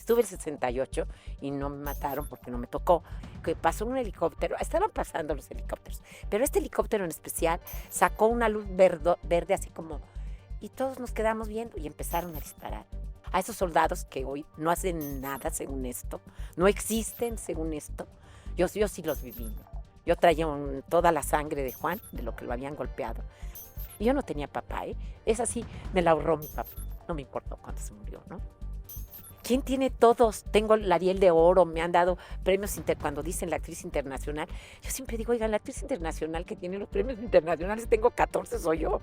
Estuve el 68 y no me mataron porque no me tocó. Que pasó un helicóptero, estaban pasando los helicópteros, pero este helicóptero en especial sacó una luz verde así como, y todos nos quedamos viendo y empezaron a disparar. A esos soldados que hoy no hacen nada según esto, no existen según esto, yo sí los viví. Yo traía toda la sangre de Juan, de lo que lo habían golpeado. Y yo no tenía papá, ¿eh? Esa sí me la ahorró mi papá. No me importó cuando se murió, ¿no? ¿Quién tiene todos? Tengo el Ariel de Oro, me han dado premios cuando dicen la actriz internacional. Yo siempre digo, oiga, la actriz internacional que tiene los premios internacionales, tengo 14, soy yo.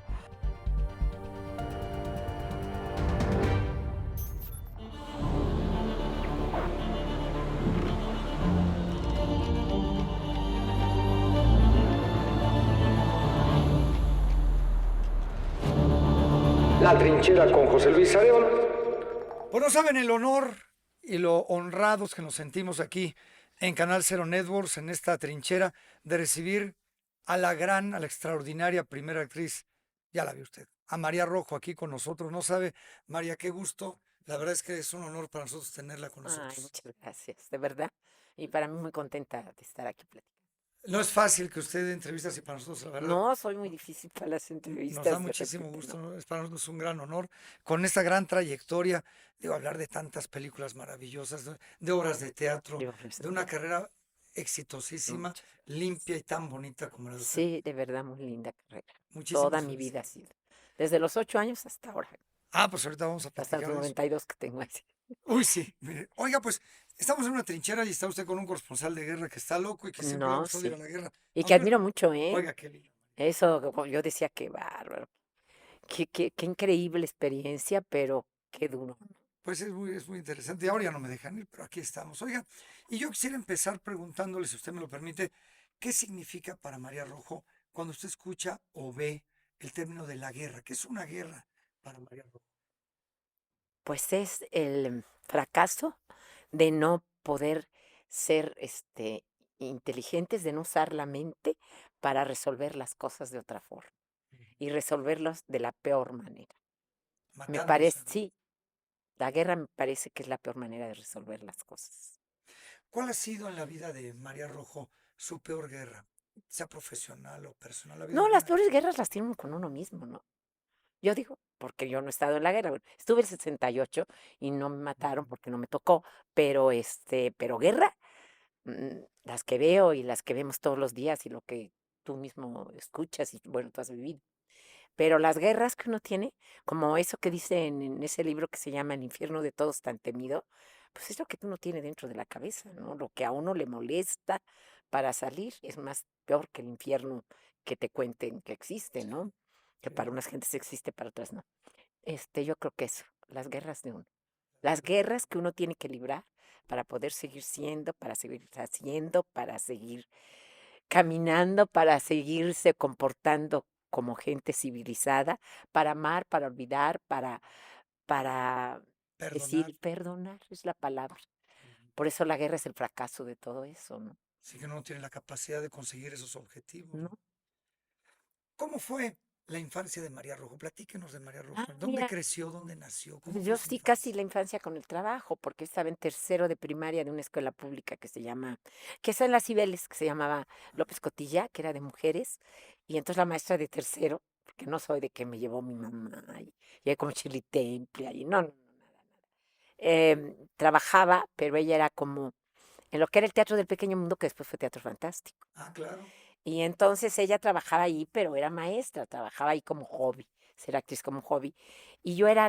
La Trinchera con José Luis Arevalo. Pues no saben el honor y lo honrados que nos sentimos aquí en Canal Cero Networks, en esta trinchera, de recibir a la gran, a la extraordinaria primera actriz, ya la vio usted, a María Rojo aquí con nosotros. No sabe, María, qué gusto. La verdad es que es un honor para nosotros tenerla con Ay, nosotros. muchas gracias, de verdad. Y para mí muy contenta de estar aquí platicando. No es fácil que usted dé entrevistas y para nosotros, la verdad, No, soy muy difícil para las nos da entrevistas, de muchísimo repente, gusto, ¿no? ¿no? Es para nosotros un gran honor. Con esta gran trayectoria, digo, hablar de tantas películas maravillosas, de obras de teatro, Digo, de una carrera muchas exitosísima, gracias. limpia y tan bonita como la de usted. Sí, de verdad, muy linda carrera. Toda Muchísimas mi vida ha felicidades. sido. Desde los 8 años hasta ahora, Ah, pues ahorita vamos a hasta los platicar de eso. 92 que tengo ahí. Uy, sí. Mire, oiga, pues estamos en una trinchera y está usted con un corresponsal de guerra que está loco y que siempre le ha No, gustado ir a sí. la guerra. Y A que usted, admiro mucho, ¿eh? oiga, qué lindo. Eso, yo decía, qué bárbaro. Qué increíble experiencia, pero qué duro. Pues es muy interesante. Y ahora ya no me dejan ir, pero aquí estamos. Oiga, y yo quisiera empezar preguntándole, si usted me lo permite, ¿qué significa para María Rojo cuando usted escucha o ve el término de la guerra? ¿Qué es una guerra para María Rojo? Pues es el fracaso de no poder ser inteligentes, de no usar la mente para resolver las cosas de otra forma y resolverlos de la peor manera. Me Matándose, parece, ¿no? sí, la guerra me parece que es la peor manera de resolver las cosas. ¿Cuál ha sido en la vida de María Rojo su peor guerra? Sea profesional o personal, ¿ha habido No, las alguna? peores guerras las tiene uno con uno mismo, ¿no? Yo digo, porque yo no he estado en la guerra. Bueno, estuve en el 68 y no me mataron porque no me tocó, pero guerra, las que veo y las que vemos todos los días y lo que tú mismo escuchas y bueno, tú has vivido. Pero las guerras que uno tiene, como eso que dice en ese libro que se llama El infierno de todos tan temido, pues es lo que uno tiene dentro de la cabeza, ¿no? Lo que a uno le molesta para salir es más peor que el infierno que te cuenten que existe, ¿no? Que Sí, para unas gentes existe, para otras no. Yo creo que eso, las guerras de uno. Las guerras que uno tiene que librar para poder seguir siendo, para seguir haciendo, para seguir caminando, para seguirse comportando como gente civilizada, para amar, para olvidar, para perdonar. decir, perdonar es la palabra. Por eso la guerra es el fracaso de todo eso, ¿no? Sí que no tiene la capacidad de conseguir esos objetivos, ¿No? ¿no? ¿Cómo fue la infancia de María Rojo? Platíquenos de María Ah, Rojo. ¿Dónde mira, creció? ¿Dónde nació? ¿Cómo yo fue su sí casi infancia? la infancia con el trabajo, porque estaba en tercero de primaria de una escuela pública que está en las Cibeles, que se llamaba López Cotilla, que era de mujeres, y entonces la maestra de tercero, porque no soy de que me llevó mi mamá, y hay como chilitemplia, y no, no, no, nada, nada. Trabajaba, pero ella era como en lo que era el Teatro del Pequeño Mundo, que después fue Teatro Fantástico. Ah, claro. Y entonces ella trabajaba ahí, pero era maestra, trabajaba ahí como hobby, ser actriz como hobby. Y yo era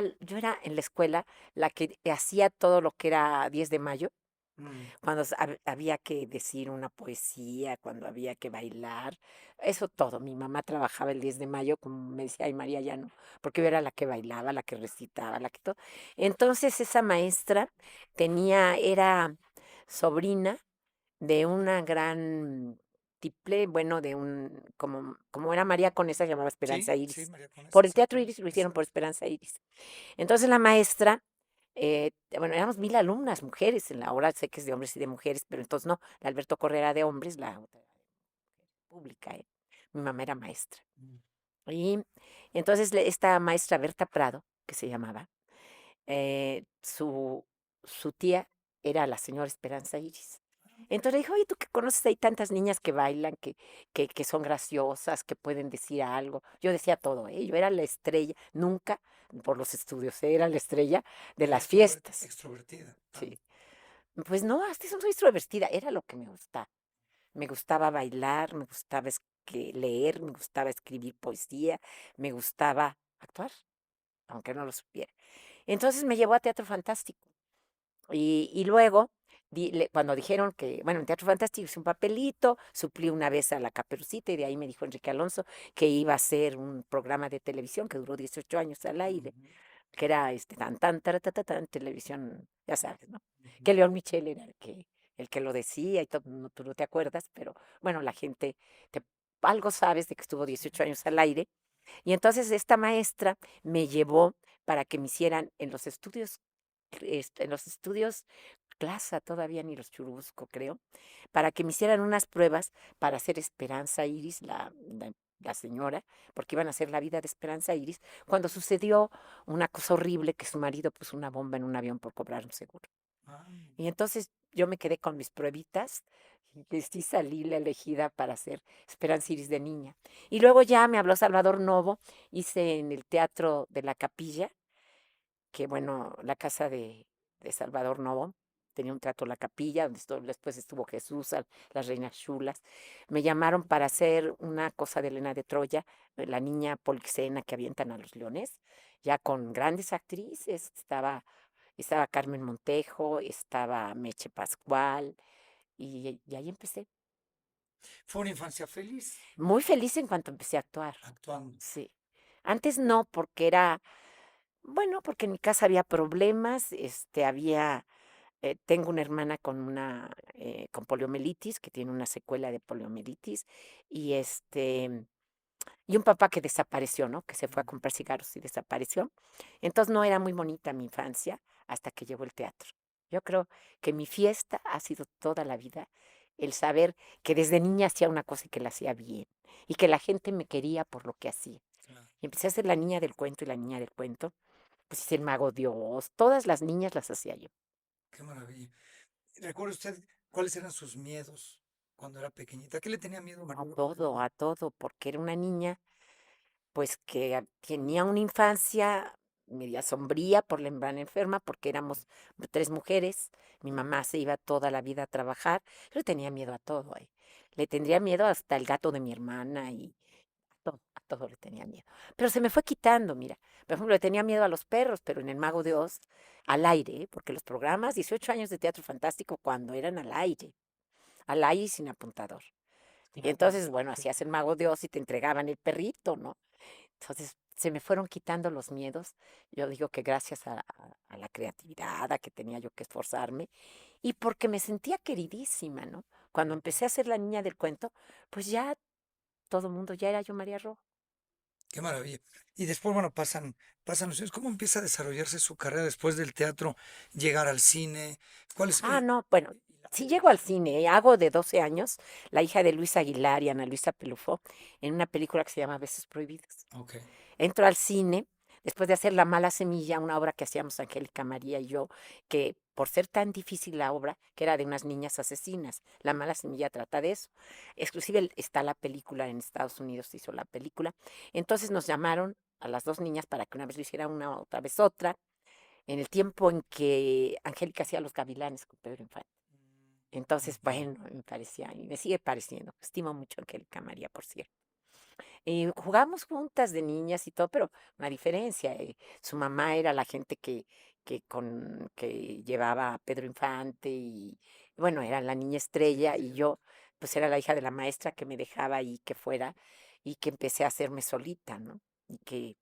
en la escuela la que hacía todo lo que era 10 de mayo, Mm, cuando había que decir una poesía, cuando había que bailar, eso todo. Mi mamá trabajaba el 10 de mayo, como me decía, ay María, ya no, porque yo era la que bailaba, la que recitaba, la que todo. Entonces esa maestra era sobrina de una gran tiple, bueno, como era María Conesa, se llamaba sí, Esperanza sí, Iris. María Conesa, Por el Teatro exactamente. Iris lo hicieron por Exacto. Esperanza Iris. Entonces la maestra, bueno, éramos 1000 alumnas, mujeres, en la hora sé que es de hombres y de mujeres, pero entonces no, la Alberto Correa era de hombres, la otra era pública, ¿eh? Mi mamá era maestra. Mm, Y entonces esta maestra Berta Prado, que se llamaba, su, su tía era la señora Esperanza Iris. Entonces le dijo, oye, tú que conoces ahí tantas niñas que bailan, que son graciosas, que pueden decir algo. Yo decía todo, ¿eh? Yo era la estrella, nunca por los estudios, era la estrella de Era las fiestas. extrovertida. Sí. Pues no, hasta eso soy extrovertida, era lo que me gustaba. Me gustaba bailar, me gustaba leer, me gustaba escribir poesía, me gustaba actuar, aunque no lo supiera. Entonces me llevó a Teatro Fantástico. Y luego, cuando dijeron que, bueno, en Teatro Fantástico hice un papelito, suplí una vez a la Caperucita y de ahí me dijo Enrique Alonso que iba a hacer un programa de televisión que duró 18 años al aire, que era tan, tan, tan, televisión, ya sabes, ¿no? Que León Michel era el que lo decía y todo, no, tú no te acuerdas, pero bueno, la gente, te, algo sabes de que estuvo 18 años al aire. Y entonces esta maestra me llevó para que me hicieran en los estudios Clasa, todavía ni los Churubusco, creo, para que me hicieran unas pruebas para hacer Esperanza Iris, la señora, porque iban a hacer la vida de Esperanza Iris, cuando sucedió una cosa horrible que su marido puso una bomba en un avión por cobrar un seguro. Ah, Y entonces yo me quedé con mis pruebitas y sí salí la elegida para hacer Esperanza Iris de niña. Y luego ya me habló Salvador Novo, hice en el Teatro de la Capilla, que bueno, la casa de Salvador Novo, tenía un teatro La Capilla, donde después estuvo Jesús, las Reinas Chulas. Me llamaron para hacer una cosa de Elena de Troya, la niña Polixena que avientan a los leones, ya con grandes actrices. Estaba Carmen Montejo, estaba Meche Pascual, y ahí empecé. fue una infancia feliz Muy feliz en cuanto empecé a actuar. actuando. Sí. Antes no, porque bueno, porque en mi casa había problemas, tengo una hermana con poliomielitis, que tiene una secuela de poliomielitis, y y un papá que desapareció, ¿no? Que se fue a comprar cigarros y desapareció. Entonces no era muy bonita mi infancia hasta que llegó el teatro. Yo creo que mi fiesta ha sido toda la vida el saber que desde niña hacía una cosa y que la hacía bien, y que la gente me quería por lo que hacía. Claro, Y empecé a ser la niña del cuento y la niña del cuento. Pues hice el Mago Dios, todas las niñas las hacía yo. qué maravilla. ¿Recuerda usted cuáles eran sus miedos cuando era pequeñita? ¿A qué le tenía miedo María Rojo? A todo, porque era una niña, pues que tenía una infancia media sombría por la hermana enferma, porque éramos 3 mujeres. Mi mamá se iba toda la vida a trabajar. Yo le tenía miedo a todo, ¿eh? Le tendría miedo hasta el gato de mi hermana y a todo le tenía miedo. Pero se me fue quitando, mira. Por ejemplo, le tenía miedo a los perros, pero en el Mago de Oz, al aire, ¿eh? Porque los programas, 18 años de Teatro Fantástico, cuando eran al aire y sin apuntador. Y Claro. entonces, bueno, hacías el Mago de Oz y te entregaban el perrito, ¿no? Entonces, se me fueron quitando los miedos. Yo digo que gracias a la creatividad, a que tenía yo que esforzarme, y porque me sentía queridísima, ¿no? Cuando empecé a ser la niña del cuento, pues ya todo el mundo, ya era yo María Rojo. Qué maravilla. Y después, bueno, pasan los años. ¿Cómo empieza a desarrollarse su carrera después del teatro? Llegar al cine. ¿Cuál es Ah, el... no, bueno, sí llego al cine, hago de 12 años, la hija de Luis Aguilar y Ana Luisa Pelufo, en una película que se llama Besos Prohibidos. Ok. Entro al cine, después de hacer La Mala Semilla, una obra que hacíamos Angélica María y yo, que por ser tan difícil la obra, que era de unas niñas asesinas, La Mala Semilla trata de eso. Exclusive está la película en Estados Unidos, se hizo la película. Entonces nos llamaron a las 2 niñas para que una vez lo hiciera una, otra vez otra, en el tiempo en que Angélica hacía Los Gavilanes con Pedro Infante. Entonces, Ujú. bueno, me parecía, y me sigue pareciendo, estimo mucho a Angélica María, por cierto. Jugamos juntas de niñas y todo, pero una diferencia. Su mamá era la gente que llevaba a Pedro Infante y, bueno, era la niña estrella y yo, pues era la hija de la maestra que me dejaba ahí que fuera y que empecé a hacerme solita, ¿no? Y que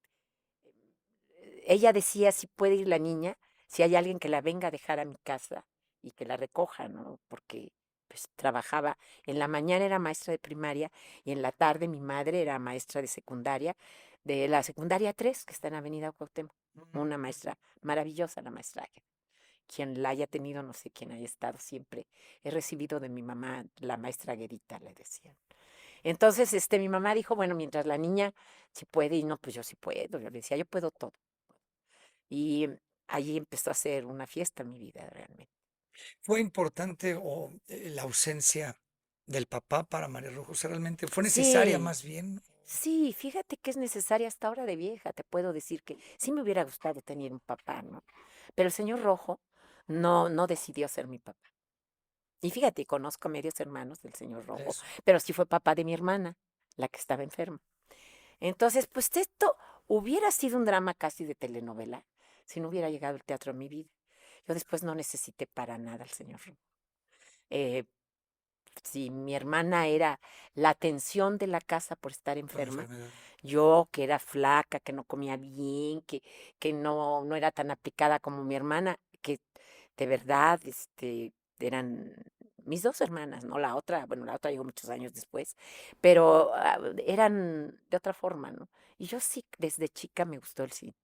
ella decía si puede ir la niña, si hay alguien que la venga a dejar a mi casa y que la recoja, ¿no? Porque pues trabajaba, en la mañana era maestra de primaria y en la tarde mi madre era maestra de secundaria, de la secundaria 3 que está en Avenida Cuauhtémoc. Ujú. Una maestra maravillosa, la maestra Águeda. Quien la haya tenido, no sé quién haya estado siempre. He recibido de mi mamá, la maestra Guerita, le decían. Entonces, mi mamá dijo, bueno, mientras la niña si puede y no, pues yo sí puedo. Yo le decía, yo puedo todo. allí empezó a ser una fiesta mi vida realmente. ¿Fue importante la ausencia del papá para María Rojo? O sea, ¿realmente fue necesaria Sí, más bien? sí, fíjate que es necesaria hasta ahora de vieja, te puedo decir que sí me hubiera gustado tener un papá, ¿no? Pero el señor Rojo no decidió ser mi papá. Y fíjate, conozco medios hermanos del señor Rojo, Eso. pero sí fue papá de mi hermana, la que estaba enferma. Entonces, pues esto hubiera sido un drama casi de telenovela si no hubiera llegado el teatro a mi vida. Yo después no necesité para nada al señor Rojo. Eh, si mi hermana era la atención de la casa por estar Por la enferma, enfermedad. yo que era flaca, que no comía bien, que no era tan aplicada como mi hermana, que de verdad eran mis dos hermanas, ¿no? La otra, bueno, la otra llegó muchos años después, pero eran de otra forma, ¿no? Y yo sí, desde chica me gustó el cine.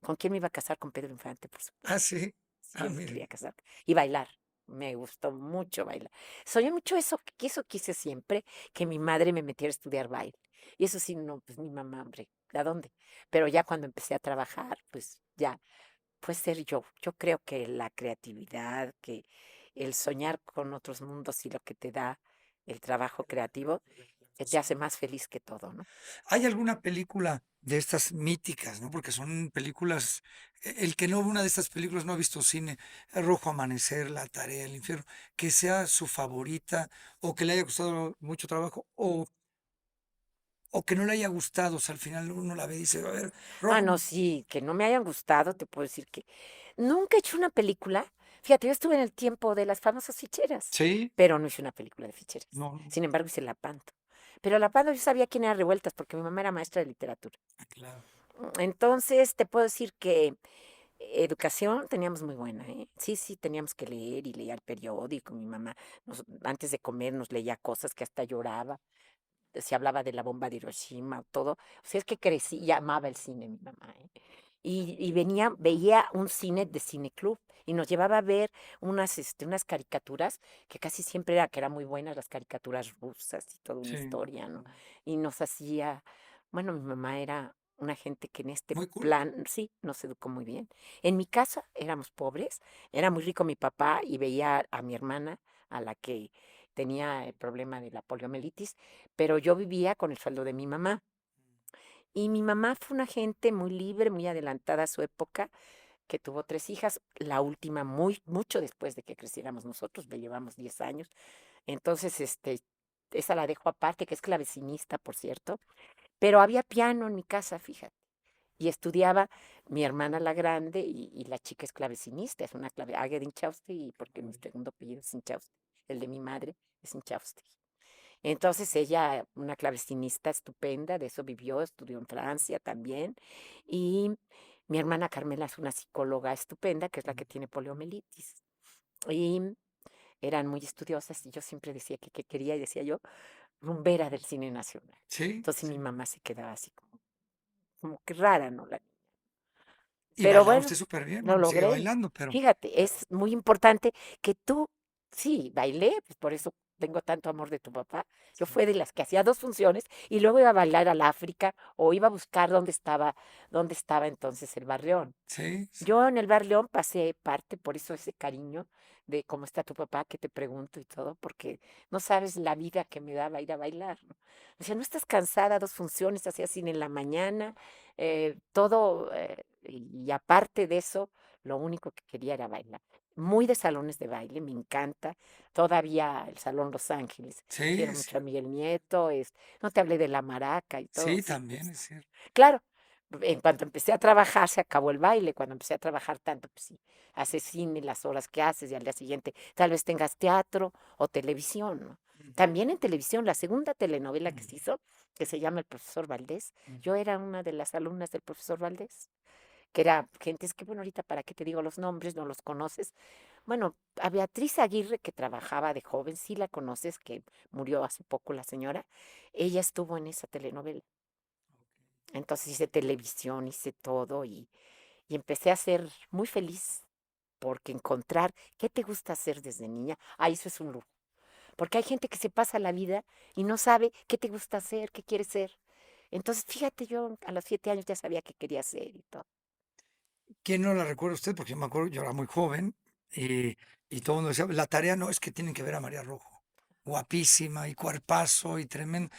¿Con quién me iba a casar? Con Pedro Infante, por Ah, supuesto. sí. Sí, Ah, yo me mire. quería casar. Y bailar. Me gustó mucho bailar. Soñé mucho eso quise siempre, que mi madre me metiera a estudiar baile. Y eso sí, no, pues mi mamá, hombre, ¿a dónde? Pero ya cuando empecé a trabajar, pues ya fue ser yo. Yo creo que la creatividad, que el soñar con otros mundos y lo que te da el trabajo creativo, te hace más feliz que todo, ¿no? ¿Hay alguna película de estas míticas, no? Porque son películas, el que no ve una de estas películas no ha visto cine, El Rojo Amanecer, La Tarea, El Infierno, que sea su favorita o que le haya costado mucho trabajo o que no le haya gustado, o sea, al final uno la ve y dice, a ver, Ah, Rojo, no, sí, que no me hayan gustado, te puedo decir que nunca he hecho una película. Fíjate, yo estuve en el tiempo de las famosas ficheras, sí, pero no hice una película de ficheras. no, no, Sin embargo, hice La Panto. Pero La Panto yo sabía quién era Revueltas porque mi mamá era maestra de literatura. claro. Entonces, te puedo decir que educación teníamos muy buena, ¿eh? Sí, sí, teníamos que leer y leía el periódico. Mi mamá, antes de comer, nos leía cosas que hasta lloraba. Se hablaba de la bomba de Hiroshima o todo. O sea, es que crecí y amaba el cine mi mamá, ¿eh? Y veía un cine de cineclub y nos llevaba a ver unas caricaturas que casi siempre que eran muy buenas, las caricaturas rusas y toda una Sí, historia, ¿no? Y nos hacía, bueno, mi mamá era una gente que en este muy culta. plan, sí, nos educó muy bien. En mi casa éramos pobres, era muy rico mi papá y veía a mi hermana, a la que tenía el problema de la poliomielitis, pero yo vivía con el sueldo de mi mamá. Y mi mamá fue una gente muy libre, muy adelantada a su época, que tuvo 3 hijas, la última mucho después de que creciéramos nosotros, le llevamos 10 años. Entonces, esa la dejo aparte, que es clavecinista, por cierto, pero había piano en mi casa, fíjate. Y estudiaba mi hermana la grande y la chica es clavecinista, es una clave, Águeda Inchausti, y porque mi segundo apellido es Inchausti, el de mi madre es Inchausti. Entonces ella, una clavecinista estupenda, de eso vivió, estudió en Francia también. Y mi hermana Carmela es una psicóloga estupenda, que es la que tiene poliomielitis. Y eran muy estudiosas y yo siempre decía que quería y decía yo, rumbera del cine nacional. Sí, Entonces mi sí. mamá se quedaba así como que rara, ¿no? Y Pero bailaba bueno, usted súper bien, lo bueno, sigue logré. bailando, pero Fíjate, es muy importante que tú, sí, bailé, pues por eso tengo tanto amor de tu papá. Yo fue de las que hacía 2 funciones y luego iba a bailar al África o iba a buscar dónde estaba entonces el Barrión. sí, sí. Yo en el Bar León pasé parte, por eso ese cariño de cómo está tu papá, que te pregunto y todo, porque no sabes la vida que me daba ir a bailar, ¿no? O sea, no estás cansada, 2 funciones, hacías cine en la mañana, todo, y aparte de eso, lo único que quería era bailar. Muy de salones de baile, me encanta. Todavía el Salón Los Ángeles. Quiero Sí, mucho a sí. Miguel Nieto, no te hablé de la maraca y todo, Sí, sí. también es cierto. Claro, en cuanto empecé a trabajar, se acabó el baile. Cuando empecé a trabajar tanto, pues sí, haces cine, las horas que haces y al día siguiente tal vez tengas teatro o televisión, ¿no? También en televisión, la segunda telenovela que se hizo, que se llama El Profesor Valdés, yo era una de las alumnas del profesor Valdés, que era gente, es que bueno, ahorita para qué te digo los nombres, no los conoces. Bueno, a Beatriz Aguirre, que trabajaba de joven, sí la conoces, que murió hace poco la señora, ella estuvo en esa telenovela. Entonces hice televisión, hice todo y empecé a ser muy feliz porque encontrar qué te gusta hacer desde niña, eso es un lujo. Porque hay gente que se pasa la vida y no sabe qué te gusta hacer, qué quiere ser. Entonces, fíjate, yo a los 7 años ya sabía qué quería hacer y todo. ¿Quién no la recuerda usted? Porque yo me acuerdo, yo era muy joven y todo el mundo decía, la tarea no, es que tienen que ver a María Rojo. Guapísima y cuerpazo y tremendo.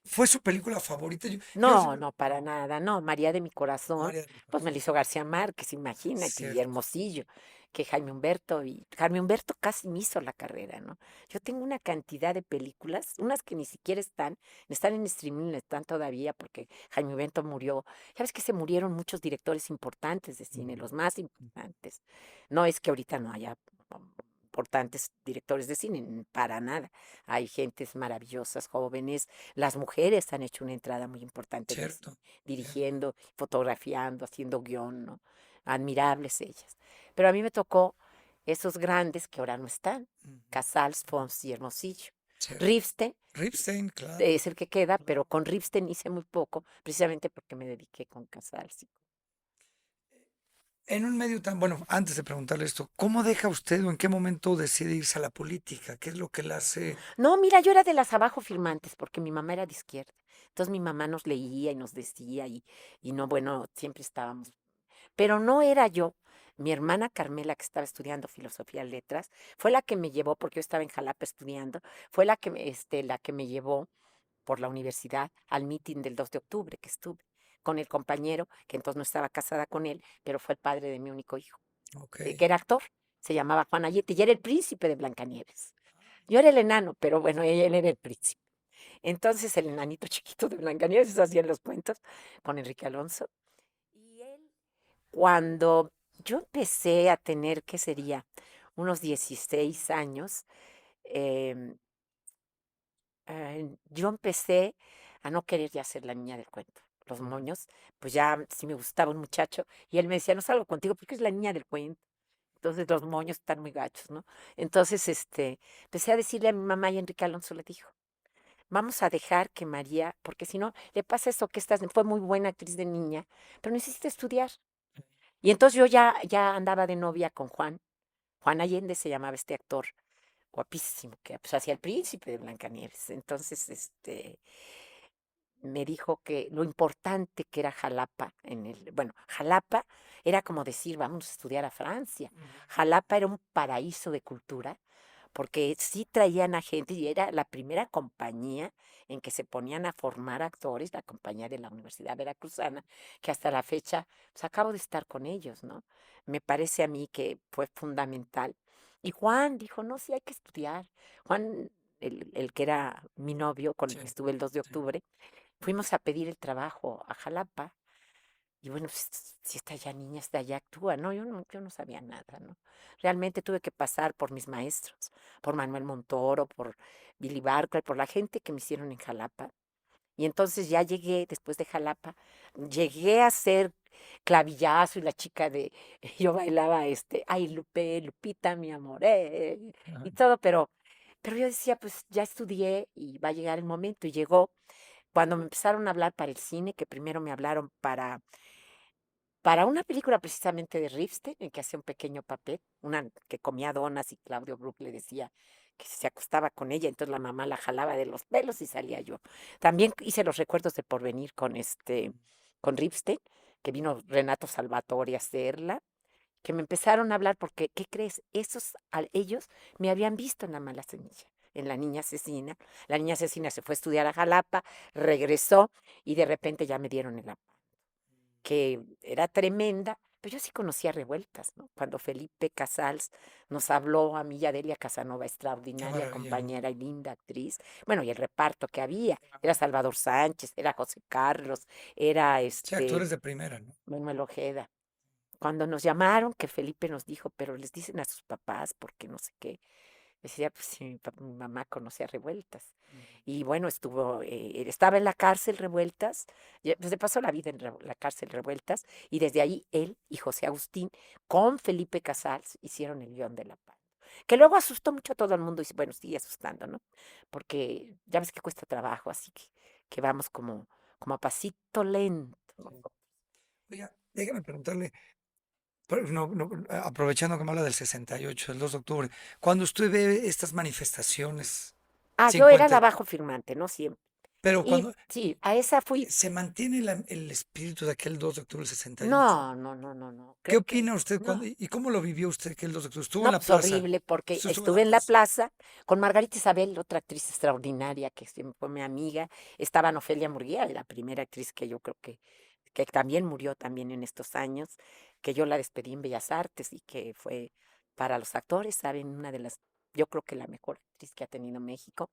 ¿Fue su película favorita? Yo No, siempre, no, para no, nada, no. María de mi corazón, María de mi pues me corazón. la hizo García Márquez, imagínate, y Cierto. Hermosillo, que Jaime Humberto casi me hizo la carrera, ¿no? Yo tengo una cantidad de películas, unas que ni siquiera están en streaming, no están todavía, porque Jaime Humberto murió. Ya ves que se murieron muchos directores importantes de cine, Ujú. los más importantes. No es que ahorita no haya importantes directores de cine, para nada. Hay gentes maravillosas, jóvenes. Las mujeres han hecho una entrada muy importante en el cine, Cierto, cierto. dirigiendo, fotografiando, haciendo guión, ¿no? Admirables ellas. Pero a mí me tocó esos grandes que ahora no están, Ujú. Casals, Fons y Hermosillo. Cierto. Ripstein Ripstein, claro. es el que queda, pero con Ripstein hice muy poco, precisamente porque me dediqué con Casals. En un medio tan, bueno, antes de preguntarle esto, ¿cómo deja usted o en qué momento decide irse a la política? ¿Qué es lo que la hace? No, mira, yo era de las abajo firmantes porque mi mamá era de izquierda. Entonces mi mamá nos leía y nos decía y no, bueno, siempre estábamos. Pero no era yo. Mi hermana Carmela, que estaba estudiando filosofía y letras, fue la que me llevó, porque yo estaba en Jalapa estudiando, fue la que me llevó por la universidad al mitin del 2 de octubre que estuve con el compañero, que entonces no estaba casada con él, pero fue el padre de mi único hijo, Ok. que era actor, se llamaba Juan Ayete y era el príncipe de Blancanieves. Yo era el enano, pero bueno, él era el príncipe. Entonces el enanito chiquito de Blancanieves, eso hacían los cuentos con Enrique Alonso. Y él, cuando yo empecé a tener, ¿qué sería? Unos 16 años, em, yo empecé a no querer ya ser la niña del cuento. Los Ujú. moños, pues ya sí me gustaba un muchacho y él me decía, no salgo contigo porque es la niña del cuento. Entonces los moños están muy gachos, ¿no? Entonces, empecé a decirle a mi mamá y Enrique Alonso le dijo, vamos a dejar que María, porque si no, le pasa eso que fue muy buena actriz de niña, pero necesita estudiar. Y entonces yo ya andaba de novia con Juan Allende se llamaba este actor, guapísimo, que pues hacía el príncipe de Blancanieves. Entonces, me dijo que lo importante que era Jalapa bueno, Jalapa era como decir, vamos a estudiar a Francia. Ujú. Jalapa era un paraíso de cultura, porque sí traían a gente y era la primera compañía en que se ponían a formar actores, la compañía de la Universidad Veracruzana, que hasta la fecha, pues acabo de estar con ellos, ¿no? Me parece a mí que fue fundamental. Y Juan dijo, no, sí hay que estudiar. Juan, el que era mi novio, con el Sí, que estuve el 2 de sí. octubre, fuimos a pedir el trabajo a Jalapa y bueno, pues, si esta ya niña, esta ya actúa, ¿no? Yo no sabía nada, ¿no? Realmente tuve que pasar por mis maestros, por Manuel Montoro, por Billy Barker, por la gente que me hicieron en Jalapa. Y entonces ya llegué, después de Jalapa, llegué a ser clavillazo y la chica de, yo bailaba ay Lupe, Lupita, mi amor, Ajá. y todo, pero yo decía, pues ya estudié y va a llegar el momento, y llegó cuando me empezaron a hablar para el cine, que primero me hablaron para una película precisamente de Ripstein, en que hacía un pequeño papel, una que comía donas y Claudio Brook le decía que se acostaba con ella, entonces la mamá la jalaba de los pelos y salía yo. También hice los recuerdos de Porvenir con Ripstein, que vino Renato Salvatore a hacerla, que me empezaron a hablar porque, ¿qué crees? Ellos me habían visto en La Mala Semilla, en La Niña Asesina. La Niña Asesina se fue a estudiar a Jalapa, regresó y de repente ya me dieron el que era tremenda, pero yo sí conocía Revueltas, ¿no? Cuando Felipe Casals nos habló a mí y a Delia Casanova, Qué extraordinaria maravilla, ¿no? compañera y linda actriz. Bueno, y el reparto que había, era Salvador Sánchez, era José Carlos, era Sí, actores de primera, ¿no? Manuel Ojeda. Cuando nos llamaron, que Felipe nos dijo, pero les dicen a sus papás, porque no sé qué. Decía, pues sí, mi mamá conocía Revueltas. Ujú. Y bueno, estaba en la cárcel Revueltas, pues se pasó la vida en la cárcel Revueltas, y desde ahí él y José Agustín con Felipe Casals hicieron el guión de La Paz. Que luego asustó mucho a todo el mundo, y bueno, sigue asustando, ¿no? Porque ya ves que cuesta trabajo, así que vamos como a pasito lento, ¿no? Sí. Oiga, déjame preguntarle, aprovechando que me habla del 68, del 2 de octubre, cuando usted ve estas manifestaciones, Ah, yo era la 50, bajo firmante, ¿no? Siempre. Pero Y cuando sí, a esa fui. se mantiene el espíritu de aquel 2 de octubre del 68. No, no, no, no, no. ¿Qué Creo que opina usted no. y cómo lo vivió usted aquel 2 de octubre? Estuvo en No, la pues plaza. horrible, porque Usted estuvo en la estuve en la plaza. plaza con Margarita Isabel, otra actriz extraordinaria que siempre fue mi amiga. Estaba Ofelia Murguía, la primera actriz que yo creo que también murió también en estos años, que yo la despedí en Bellas Artes y que fue para los actores, ¿saben? Una de las, yo creo que la mejor actriz que ha tenido México,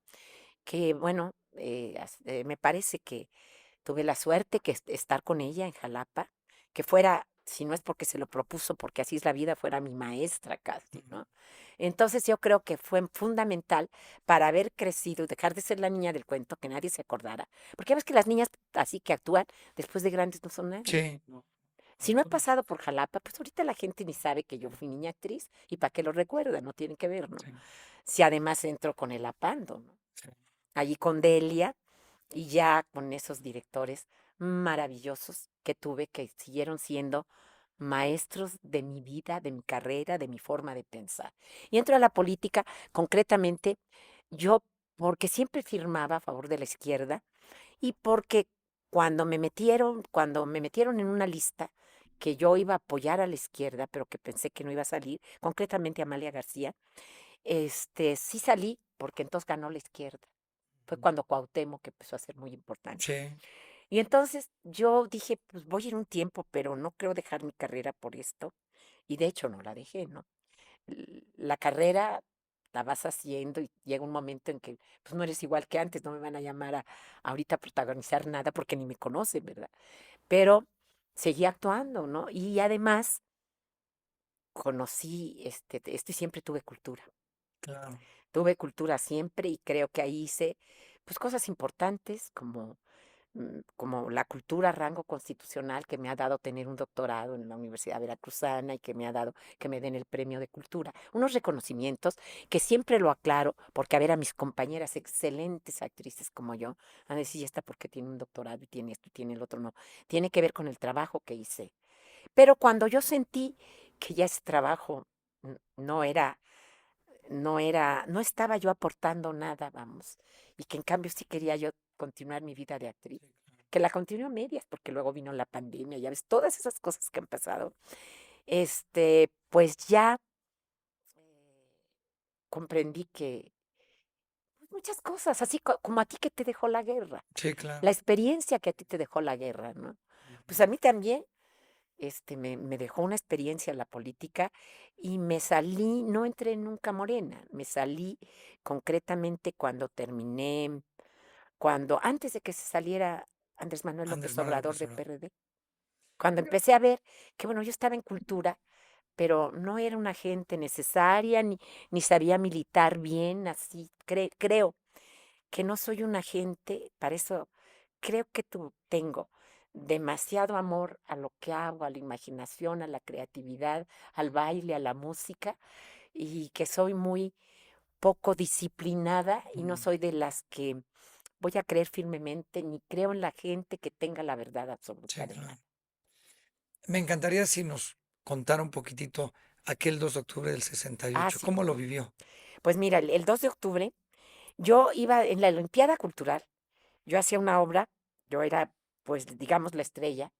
que bueno, me parece que tuve la suerte que estar con ella en Jalapa, que fuera, si no es porque se lo propuso, porque así es la vida, fuera mi maestra casi, Ujú. ¿no? Entonces yo creo que fue fundamental para haber crecido y dejar de ser la niña del cuento, que nadie se acordara. Porque ya ves que las niñas así que actúan después de grandes no son nadie. Sí. No, Si no he pasado por Jalapa, pues ahorita la gente ni sabe que yo fui niña actriz y para qué lo recuerda, no tienen que ver, ¿no? sí, Si además entro con el Apando, ¿no? sí. Allí con Delia y ya con esos directores maravillosos que tuve que siguieron siendo maestros de mi vida, de mi carrera, de mi forma de pensar. Y entro a la política, concretamente, yo porque siempre firmaba a favor de la izquierda y porque cuando me metieron en una lista que yo iba a apoyar a la izquierda, pero que pensé que no iba a salir, concretamente Amalia García, sí salí porque entonces ganó la izquierda. Fue cuando Cuauhtémoc empezó a ser muy importante. Sí, Y entonces yo dije, pues voy a ir un tiempo, pero no creo dejar mi carrera por esto. Y de hecho no la dejé, ¿no? La carrera la vas haciendo y llega un momento en que pues no eres igual que antes, no me van a llamar ahorita a protagonizar nada porque ni me conocen, ¿verdad? Pero seguí actuando, ¿no? Y además conocí, esto y siempre tuve cultura. claro. Tuve cultura siempre y creo que ahí hice pues cosas importantes como la cultura a rango constitucional que me ha dado tener un doctorado en la Universidad Veracruzana y que me ha dado que me den el premio de cultura. Unos reconocimientos que siempre lo aclaro porque a ver a mis compañeras excelentes actrices como yo, a decir, ¿y esta porque tiene un doctorado y tiene esto y tiene el otro? No, tiene que ver con el trabajo que hice. Pero cuando yo sentí que ya ese trabajo no era no estaba yo aportando nada, vamos, y que en cambio sí quería yo continuar mi vida de actriz, que la continué a medias, porque luego vino la pandemia, ya ves, todas esas cosas que han pasado, pues ya comprendí que pues, muchas cosas, así como a ti que te dejó la guerra, Sí, claro. la experiencia que a ti te dejó la guerra, ¿no? Pues Ujú. a mí también, me dejó una experiencia en la política y me salí, no entré nunca Morena, me salí concretamente antes de que se saliera Andrés Manuel Andrés López Manuel Obrador López de Obrador. PRD, cuando empecé a ver que, bueno, yo estaba en cultura, pero no era una gente necesaria, ni sabía militar bien, así, creo que no soy una gente, para eso creo que tengo demasiado amor a lo que hago, a la imaginación, a la creatividad, al baile, a la música, y que soy muy poco disciplinada y no Mm. soy de las que voy a creer firmemente, ni creo en la gente que tenga la verdad absoluta Sí, de claro. nada. Me encantaría si nos contara un poquitito aquel 2 de octubre del Ah, 68. sí, ¿Cómo lo cómo no. vivió? Pues mira, el 2 de octubre yo iba en la Olimpiada Cultural, yo hacía una obra, yo era, pues, digamos, la estrella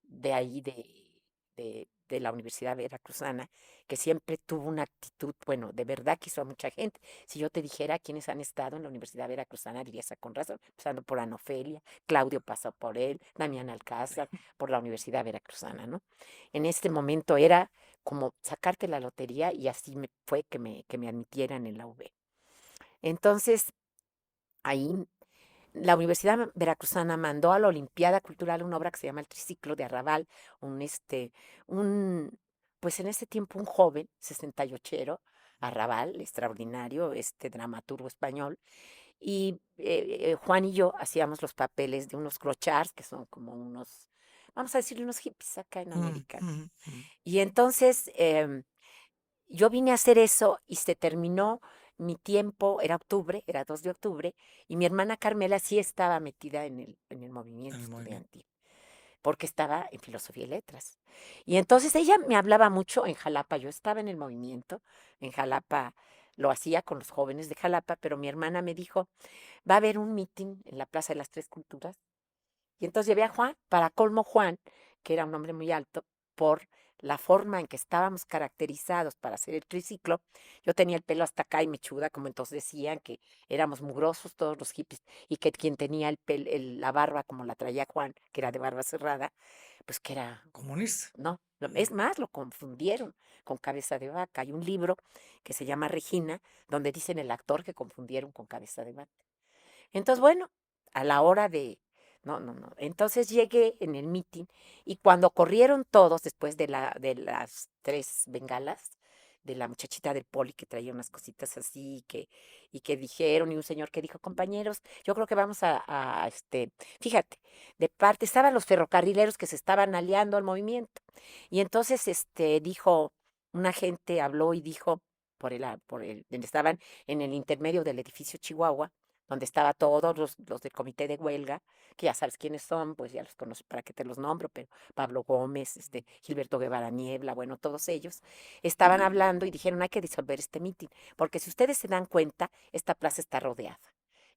de ahí, de la Universidad Veracruzana, que siempre tuvo una actitud, bueno, de verdad quiso a mucha gente. Si yo te dijera quiénes han estado en la Universidad Veracruzana, dirías con razón, empezando por Anofelia, Claudio pasó por él, Damián Alcázar, por la Universidad Veracruzana, ¿no? En este momento era como sacarte la lotería y así fue que me admitieran en la UV. Entonces, ahí la Universidad Veracruzana mandó a la Olimpiada Cultural una obra que se llama El Triciclo de Arrabal, un, este, un, pues en ese tiempo un joven, 68ero, Arrabal, extraordinario, dramaturgo español, y Juan y yo hacíamos los papeles de unos clochards, que son como unos, vamos a decirle, unos hippies acá en Mm, América. mm, mm. Y entonces yo vine a hacer eso y se terminó mi tiempo, era octubre, era 2 de octubre, y mi hermana Carmela sí estaba metida en el En movimiento el movimiento. estudiantil, porque estaba en filosofía y letras. Y entonces ella me hablaba mucho en Jalapa, yo estaba en el movimiento, en Jalapa lo hacía con los jóvenes de Jalapa, pero mi hermana me dijo, va a haber un meeting en la Plaza de las Tres Culturas. Y entonces llevé a Juan, para colmo Juan, que era un hombre muy alto, por la forma en que estábamos caracterizados para hacer el triciclo. Yo tenía el pelo hasta acá y mechuda, como entonces decían, que éramos mugrosos todos los hippies, y que quien tenía la barba como la traía Juan, que era de barba cerrada, pues que era, Comunista. no, es más, lo confundieron con Cabeza de Vaca. Hay un libro que se llama Regina, donde dicen el actor que confundieron con Cabeza de Vaca. Entonces, bueno, a la hora de, no, no, no. Entonces llegué en el meeting y cuando corrieron todos después de las tres bengalas, de la muchachita del poli que traía unas cositas así y que dijeron, y un señor que dijo, compañeros, yo creo que vamos fíjate, de parte estaban los ferrocarrileros que se estaban aliando al movimiento. Y entonces dijo, una gente habló y dijo, donde estaban en el intermedio del edificio Chihuahua, donde estaba todos los del comité de huelga, que ya sabes quiénes son, pues ya los conozco, para que te los nombro, pero Pablo Gómez, Gilberto Guevara Niebla, bueno, todos ellos estaban hablando y dijeron, hay que disolver este mitin, porque si ustedes se dan cuenta, esta plaza está rodeada.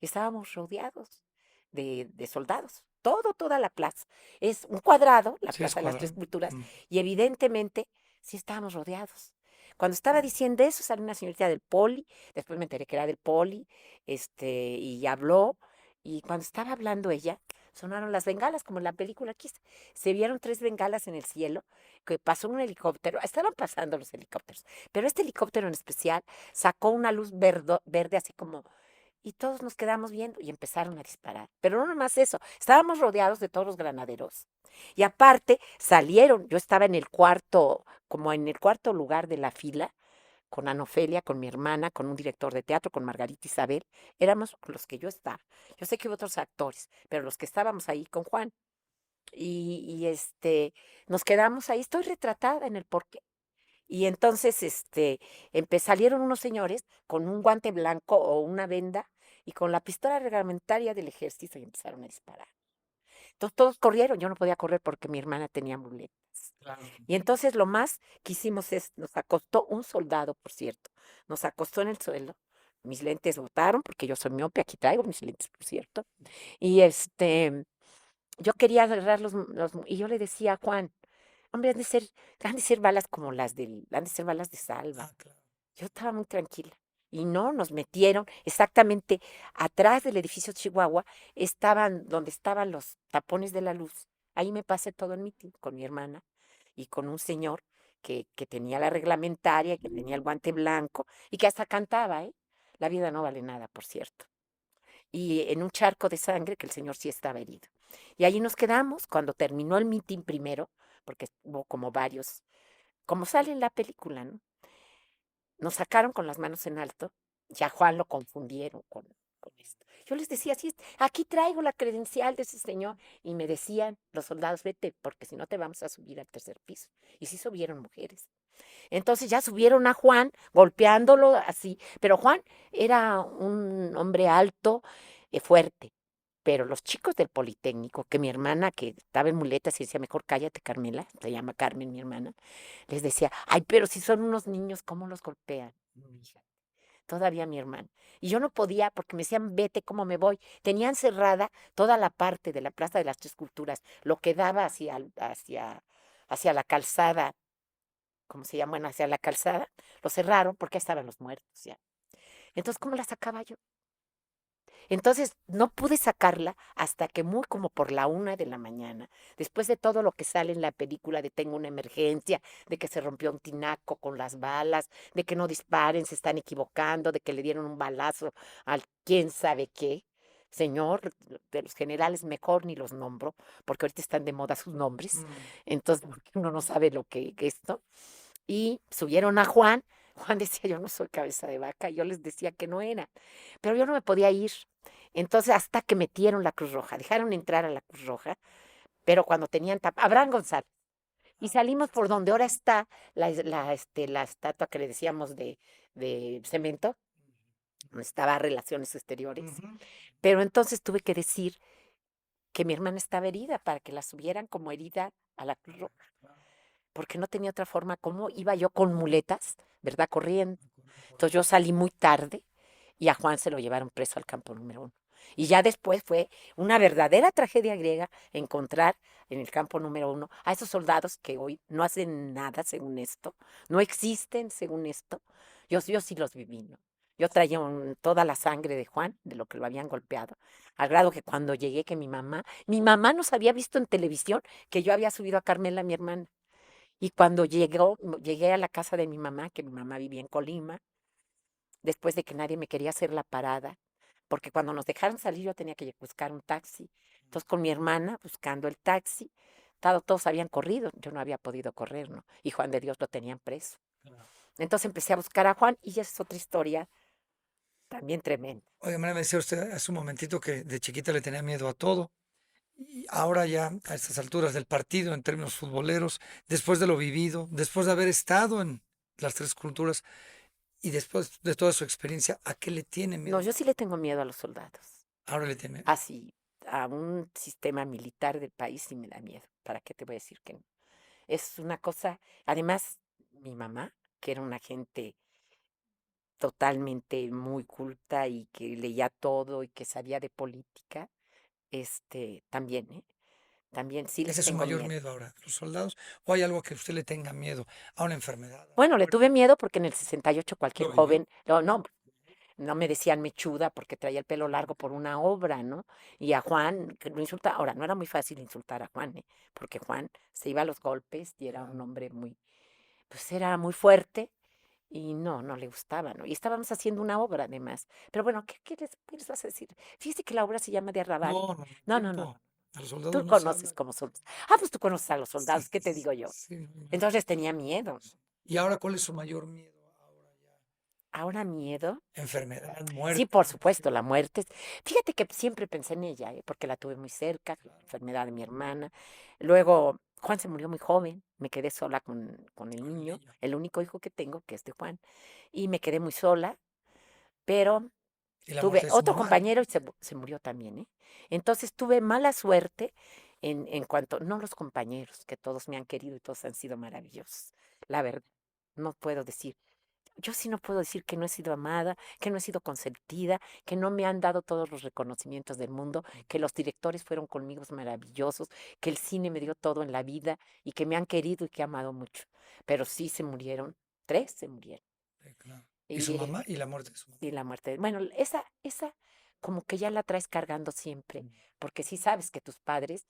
Estábamos rodeados de soldados, toda la plaza. Es un cuadrado, la Sí, es Plaza de las Tres cuadrado. Culturas, Mm. y evidentemente sí estábamos rodeados. Cuando estaba diciendo eso, salió una señorita del poli, después me enteré que era del poli, y habló, y cuando estaba hablando ella, sonaron las bengalas, como en la película aquí. Se vieron tres bengalas en el cielo, que pasó un helicóptero, estaban pasando los helicópteros, pero este helicóptero en especial sacó una luz verde así como, y todos nos quedamos viendo y empezaron a disparar. Pero no nomás eso, estábamos rodeados de todos los granaderos. Y aparte salieron, yo estaba en el cuarto, como en el cuarto lugar de la fila, con Ana Ofelia, con mi hermana, con un director de teatro, con Margarita Isabel, éramos los que yo estaba. Yo sé que hubo otros actores, pero los que estábamos ahí con Juan. Nos quedamos ahí, estoy retratada en el porqué. Y entonces, salieron unos señores con un guante blanco o una venda y con la pistola reglamentaria del ejército y empezaron a disparar. Entonces todos corrieron, yo no podía correr porque mi hermana tenía muletas. Claro. Y entonces lo más que hicimos es, nos acostó un soldado, por cierto, nos acostó en el suelo, mis lentes botaron porque yo soy miope, aquí traigo mis lentes, por cierto, y yo quería agarrar y yo le decía a Juan, hombre, han de ser balas como han de ser balas de salva. Ah, claro. Yo estaba muy tranquila. Y no, nos metieron exactamente atrás del edificio Chihuahua, estaban donde estaban los tapones de la luz. Ahí me pasé todo el mitin con mi hermana y con un señor que tenía la reglamentaria, que tenía el guante blanco y que hasta cantaba, ¿eh? La vida no vale nada, por cierto. Y en un charco de sangre que el señor sí estaba herido. Y ahí nos quedamos cuando terminó el mitin primero, porque hubo como varios, como sale en la película, ¿no? Nos sacaron con las manos en alto, ya Juan lo confundieron con esto. Yo les decía, sí, aquí traigo la credencial de ese señor, y me decían los soldados, vete, porque si no te vamos a subir al tercer piso. Y sí subieron mujeres. Entonces ya subieron a Juan, golpeándolo así, pero Juan era un hombre alto, fuerte. Pero los chicos del Politécnico, que mi hermana, que estaba en muletas y decía, mejor cállate, Carmela, se llama Carmen, mi hermana, les decía, ay, pero si son unos niños, ¿cómo los golpean? Fíjate, todavía mi hermana. Y yo no podía porque me decían, vete, ¿cómo me voy? Tenían cerrada toda la parte de la Plaza de las Tres Culturas, lo que daba hacia la calzada, ¿cómo se llama? Bueno, hacia la calzada, lo cerraron porque estaban los muertos ya. Entonces, ¿cómo la sacaba yo? Entonces, no pude sacarla hasta que muy como por la 1 de la mañana, después de todo lo que sale en la película de Tengo una emergencia, de que se rompió un tinaco con las balas, de que no disparen, se están equivocando, de que le dieron un balazo al quién sabe qué. Señor, de los generales mejor ni los nombro, porque ahorita están de moda sus nombres, entonces porque uno no sabe lo que esto. Y subieron a Juan. Juan decía, yo no soy Cabeza de Vaca, yo les decía que no era, pero yo no me podía ir. Entonces, hasta que metieron la Cruz Roja, dejaron entrar a la Cruz Roja, pero cuando tenían Abraham González, y salimos por donde ahora está la estatua que le decíamos de cemento, donde estaba Relaciones Exteriores. Ujú. Pero entonces tuve que decir que mi hermana estaba herida para que la subieran como herida a la Cruz Roja, porque no tenía otra forma. ¿Cómo iba yo con muletas, verdad? Corriendo. Entonces yo salí muy tarde y a Juan se lo llevaron preso al campo número 1. Y ya después fue una verdadera tragedia griega encontrar en el campo número 1 a esos soldados que hoy no hacen nada según esto, no existen según esto. Yo sí los viví, ¿no? Yo traía toda la sangre de Juan, de lo que lo habían golpeado, al grado que cuando llegué que mi mamá nos había visto en televisión que yo había subido a Carmela, mi hermana. Y cuando llegué a la casa de mi mamá, que mi mamá vivía en Colima, después de que nadie me quería hacer la parada, porque cuando nos dejaron salir yo tenía que buscar un taxi. Entonces con mi hermana buscando el taxi, todos habían corrido, yo no había podido correr, ¿no? Y Juan de Dios lo tenían preso. Entonces empecé a buscar a Juan y esa es otra historia también tremenda. Oiga, María, me decía usted hace un momentito que de chiquita le tenía miedo a todo. Y ahora ya a estas alturas del partido, en términos futboleros, después de lo vivido, después de haber estado en las tres culturas y después de toda su experiencia, ¿a qué le tiene No, miedo? yo sí le tengo miedo a los soldados. Ahora le tiene miedo. Así, a un sistema militar del país sí me da miedo. ¿Para qué te voy a decir que no? Es una cosa, además, mi mamá, que era una gente totalmente muy culta y que leía todo y que sabía de política, también, ¿eh? También sí Ese les es su tengo mayor miedo. miedo ahora, los soldados, o hay algo que usted le tenga miedo, a una enfermedad, a la Bueno, le muerte. tuve miedo porque en el 68 cualquier ¿Lo vivió? joven, no me decían mechuda porque traía el pelo largo por una obra, ¿no? Y a Juan, que lo insulta, ahora no era muy fácil insultar a Juan, ¿eh? Porque Juan se iba a los golpes y era un hombre pues era muy fuerte y no le gustaba, ¿no? Y estábamos haciendo una obra además. Pero bueno, ¿qué les vas a decir? Fíjese que la obra se llama de Arrabal. No, no, no, No, no, no, tiempo. no. A los soldados Tú no se habla. conoces cómo son. Ah, pues tú conoces a los Sí, soldados, ¿qué te digo yo? sí, no, Entonces tenía miedo. ¿y ahora cuál es su mayor miedo? Ahora ya. Ahora miedo. Enfermedad, Sí, muerte, por algo así. supuesto, la muerte. Fíjate que siempre pensé en ella, ¿eh? Porque la tuve muy cerca, la Claro, enfermedad de mi hermana. Luego, Juan se murió muy joven, me quedé sola con el con el niño, niño. el único hijo que tengo, que es de Juan, y me quedé muy sola, pero Y la tuve muerte de su otro mamá. compañero y se murió también, ¿eh? Entonces tuve mala suerte en cuanto, no los compañeros, que todos me han querido y todos han sido maravillosos, la verdad, no puedo decir. Yo sí no puedo decir que no he sido amada, que no he sido consentida, que no me han dado todos los reconocimientos del mundo, que los directores fueron conmigo maravillosos, que el cine me dio todo en la vida y que me han querido y que he amado mucho. Pero sí se murieron, 3 se murieron. Sí, claro. Y su Y, mamá y la muerte de su mamá. y la muerte. Bueno, esa como que ya la traes cargando siempre, Mm. porque sí sabes que tus padres,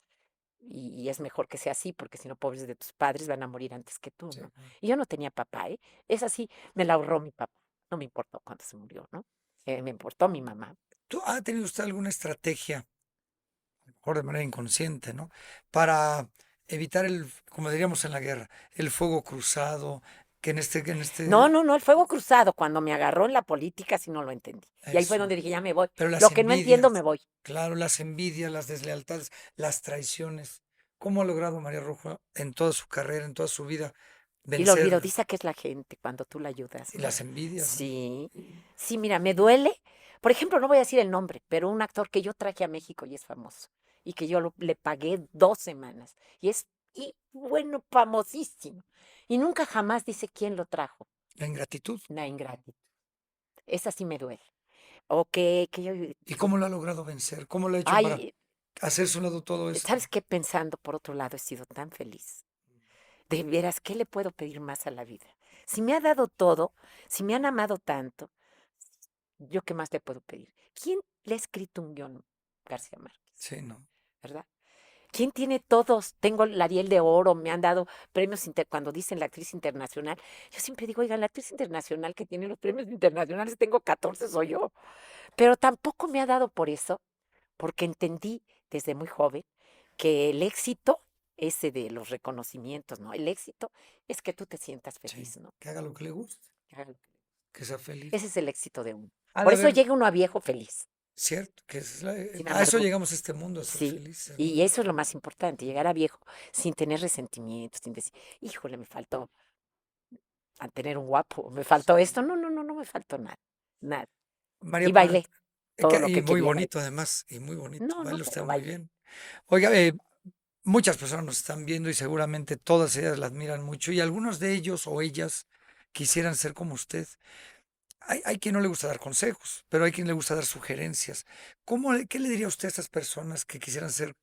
y es mejor que sea así, porque si no, pobres de tus padres van a morir antes que tú, Sí, ¿no? claro. Y yo no tenía papá, ¿eh? Esa sí me la ahorró mi papá. No me importó cuando se murió, ¿no? Me importó mi mamá. ¿Ha tenido usted alguna estrategia, a lo mejor de manera inconsciente, ¿no? Para evitar como diríamos en la guerra, el fuego cruzado, que No, no, no, el fuego cruzado, cuando me agarró en la política, sí no lo entendí. Y ahí fue eso. donde dije, ya me voy. Pero las Lo que no entiendo, me envidias, voy. claro, las envidias, las deslealtades, las traiciones. ¿Cómo ha logrado María Rojo en toda su carrera, en toda su vida, Y lo olvido, vencerlas? dice que es la gente cuando tú la ayudas, Y ¿no? las envidias, ¿no? Sí, sí, mira, me duele. Por ejemplo, no voy a decir el nombre, pero un actor que yo traje a México y es famoso, y que yo le pagué 2 semanas, bueno, famosísimo, y nunca jamás dice quién lo trajo, La ingratitud. la ingratitud. Esa sí me duele. O que yo ¿Y digo, cómo lo ha logrado vencer? ¿Cómo lo ha hecho para ay, hacerse a un lado todo esto? ¿sabes qué? Pensando por otro lado, he sido tan feliz. De veras, ¿qué le puedo pedir más a la vida? Si me ha dado todo, si me han amado tanto, ¿yo qué más le puedo pedir? ¿Quién le ha escrito un guión? García Márquez, Sí, ¿no? ¿verdad? ¿Quién tiene todos? Tengo el Ariel de Oro, me han dado premios cuando dicen la actriz internacional. Yo siempre digo, oiga, la actriz internacional que tiene los premios internacionales, tengo 14, soy yo. Pero tampoco me ha dado por eso, porque entendí desde muy joven que el éxito, ese de los reconocimientos, ¿no? El éxito es que tú te sientas Sí. feliz, ¿no? Que haga lo que le guste, Que haga lo que- que sea feliz. Ese es el éxito de uno. Ha de Por eso haber, llega uno a viejo feliz, cierto, sin a eso amargura. llegamos a este mundo, a ser Sí, felices, ¿no? y eso es lo más importante, llegar a viejo sin tener resentimientos, sin decir, híjole, me faltó a tener un guapo, me faltó esto. No, no, no, no me faltó nada, nada. María, Y bailé todo lo y que muy quería bailar. bonito además, y muy bonito. No, no, Baila usted pero muy bailé. bien. Oiga, muchas personas nos están viendo y seguramente todas ellas la admiran mucho y algunos de ellos o ellas quisieran ser como usted. hay quien no le gusta dar consejos, pero hay quien le gusta dar sugerencias. ¿Qué le diría usted a estas personas que quisieran ser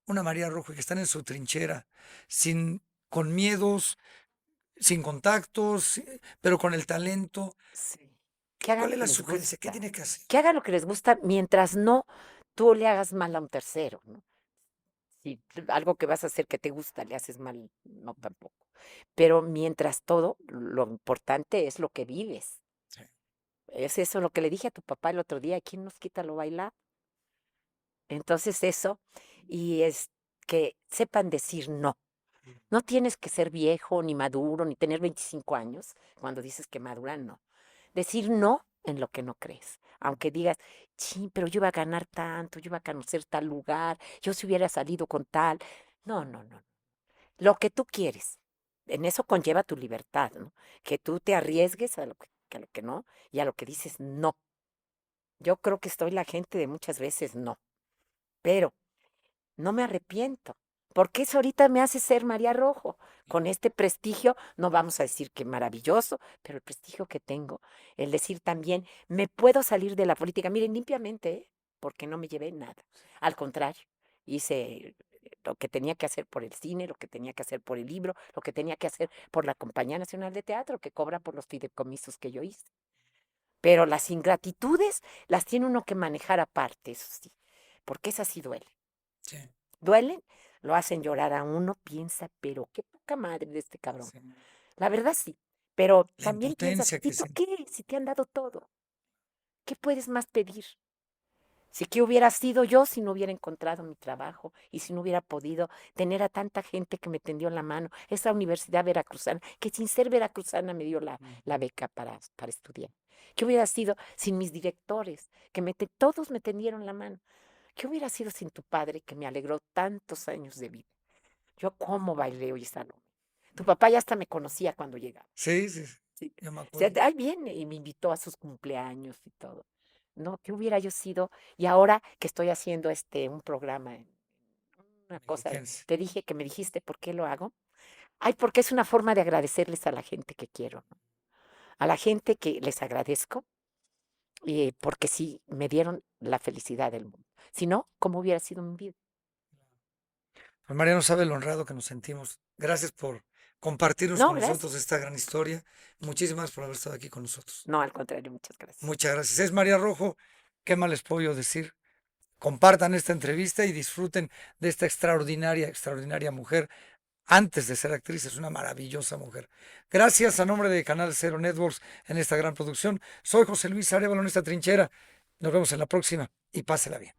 una María Rojo y que están en su trinchera, con miedos, sin contactos, pero con el talento? Sí. Que hagan ¿Cuál lo es que la les sugerencia? ¿Qué gusta. tiene que hacer? Que hagan lo que les gusta mientras no tú le hagas mal a un tercero, ¿no? Si algo que vas a hacer que te gusta le haces mal, no tampoco. Pero mientras todo, lo importante es lo que vives. Sí. Es eso lo que le dije a tu papá el otro día, ¿quién nos quita lo bailado? Entonces eso, y es que sepan decir no. No tienes que ser viejo, ni maduro, ni tener 25 años cuando dices que madura, no. Decir no en lo que no crees. Aunque digas, sí, pero yo iba a ganar tanto, yo iba a conocer tal lugar, yo si hubiera salido con tal. No, no, no. Lo que tú quieres. En eso conlleva tu libertad, ¿no? Que tú te arriesgues a lo que no y a lo que dices no. Yo creo que estoy la gente de muchas veces no. Pero no me arrepiento, porque eso ahorita me hace ser María Rojo. Con este prestigio, no vamos a decir que maravilloso, pero el prestigio que tengo, el decir también, me puedo salir de la política, miren, limpiamente, ¿eh? Porque no me llevé nada. Al contrario, hice lo que tenía que hacer por el cine, lo que tenía que hacer por el libro, lo que tenía que hacer por la Compañía Nacional de Teatro, que cobra por los fideicomisos que yo hice. Pero las ingratitudes las tiene uno que manejar aparte, eso sí, porque esas sí duelen. Sí, Duelen, lo hacen llorar a uno, piensa, pero qué poca madre de este cabrón. sí. La verdad sí, pero La también piensas, impotencia ¿y que tú se... qué? Si te han dado todo, ¿qué puedes más pedir? Si qué hubiera sido yo si no hubiera encontrado mi trabajo y si no hubiera podido tener a tanta gente que me tendió la mano, esa universidad veracruzana, que sin ser veracruzana me dio la beca para estudiar. ¿Qué hubiera sido sin mis directores, que todos me tendieron la mano? ¿Qué hubiera sido sin tu padre que me alegró tantos años de vida? Yo cómo bailé hoy esa noche. Tu papá ya hasta me conocía cuando llegaba. Sí, sí, sí, Sí. yo me O sea, acuerdo. ahí viene y me invitó a sus cumpleaños y todo. No, ¿qué hubiera yo sido? Y ahora que estoy haciendo un programa, una cosa, Mexiquense. te dije que me dijiste por qué lo hago. Ay, porque es una forma de agradecerles a la gente que quiero, ¿no? A la gente que les agradezco, porque sí me dieron la felicidad del mundo. Si no, ¿cómo hubiera sido mi vida? Pues María no sabe lo honrado que nos sentimos. Gracias por compartirnos No, con gracias. nosotros esta gran historia. Muchísimas gracias por haber estado aquí con nosotros. No, al contrario, muchas gracias. Muchas gracias. Es María Rojo. ¿Qué más les puedo yo decir? Compartan esta entrevista y disfruten de esta extraordinaria, extraordinaria mujer. Antes de ser actriz, es una maravillosa mujer. Gracias a nombre de Canal Cero Networks en esta gran producción. Soy José Luis Arevalo en esta trinchera. Nos vemos en la próxima y pásela bien.